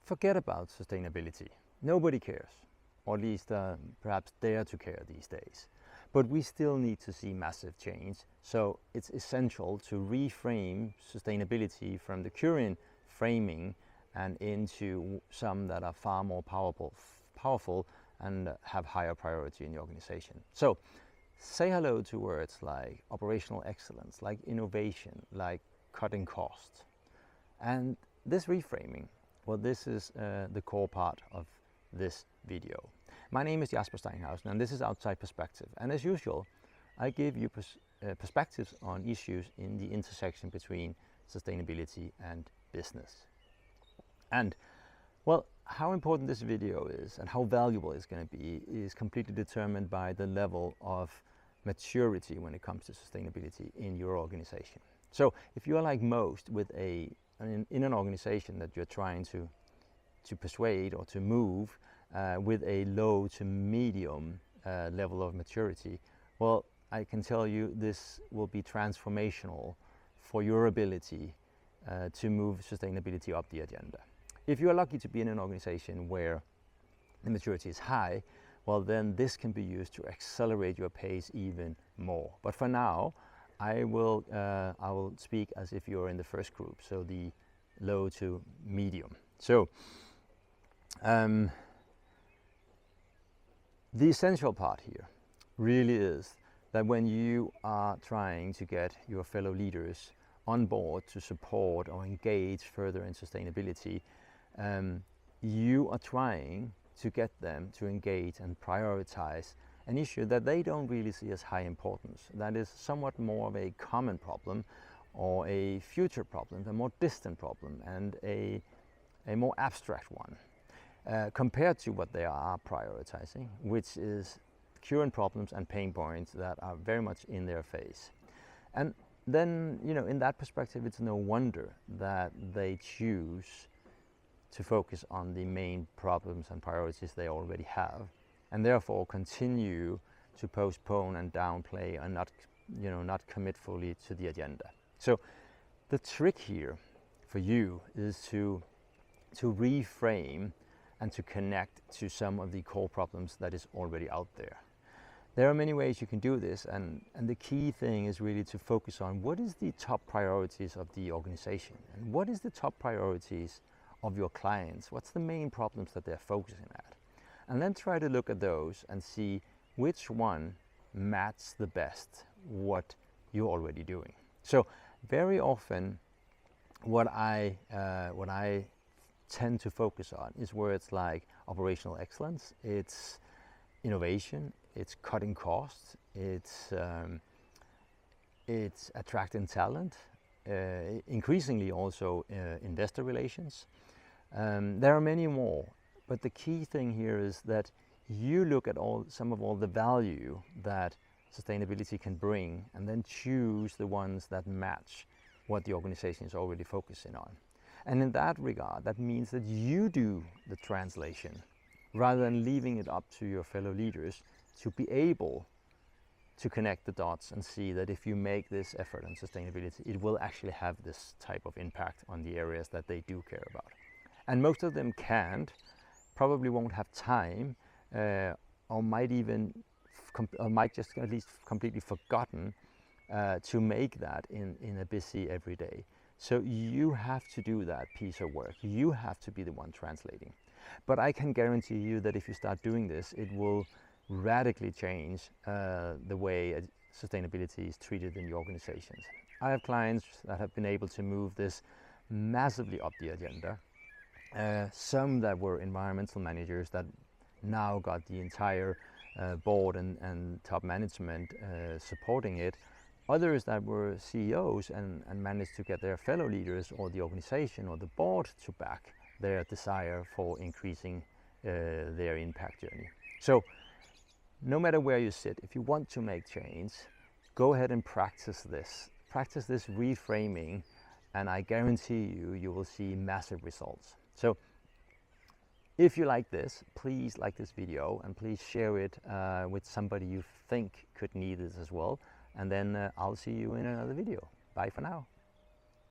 forget about sustainability. Nobody cares, or at least perhaps dare to care these days. But we still need to see massive change, so it's essential to reframe sustainability from the current framing and into some that are far more powerful and have higher priority in the organization. So say hello to words like operational excellence, like innovation, like cutting costs. And this reframing, well, this is the core part of this video. My name is Jasper Steinhausen, and this is Outside Perspective. And as usual, I give you perspectives on issues in the intersection between sustainability and business. And well, how important this video is and how valuable it's going to be is completely determined by the level of maturity when it comes to sustainability in your organization. So if you are like most with in an organization that you're trying to persuade or to move with a low to medium level of maturity, well, I can tell you this will be transformational for your ability to move sustainability up the agenda. If you are lucky to be in an organization where the maturity is high, well, then this can be used to accelerate your pace even more. But for now, I will speak as if you're in the first group, so the low to medium. So the essential part here really is that when you are trying to get your fellow leaders on board to support or engage further in sustainability, you are trying to get them to engage and prioritize an issue that they don't really see as high importance. That is somewhat more of a common problem or a future problem, a more distant problem, and a more abstract one compared to what they are prioritizing, which is current problems and pain points that are very much in their face. And then, in that perspective, it's no wonder that they choose to focus on the main problems and priorities they already have, and therefore continue to postpone and downplay and not commit fully to the agenda. So the trick here for you is to reframe and to connect to some of the core problems that is already out there. There are many ways you can do this, and the key thing is really to focus on what is the top priorities of the organization and what is the top priorities of your clients. What's the main problems that they're focusing at? And then try to look at those and see which one matches the best what you're already doing. So very often what I tend to focus on is words like operational excellence, it's innovation, it's cutting costs, it's attracting talent, increasingly also investor relations. There are many more, but the key thing here is that you look at some of all the value that sustainability can bring and then choose the ones that match what the organization is already focusing on. And in that regard, that means that you do the translation rather than leaving it up to your fellow leaders to be able to connect the dots and see that if you make this effort on sustainability, it will actually have this type of impact on the areas that they do care about. And most of them can't, probably won't have time, or might just at least completely forgotten to make that in a busy everyday. So you have to do that piece of work. You have to be the one translating. But I can guarantee you that if you start doing this, it will radically change the way sustainability is treated in the organizations. I have clients that have been able to move this massively up the agenda. Some that were environmental managers that now got the entire board and top management supporting it. Others that were CEOs and managed to get their fellow leaders or the organization or the board to back their desire for increasing their impact journey. So no matter where you sit, if you want to make change, go ahead and practice this. Practice this reframing, and I guarantee you will see massive results. So if you like this, please like this video and please share it with somebody you think could need this as well. And then I'll see you in another video. Bye for now.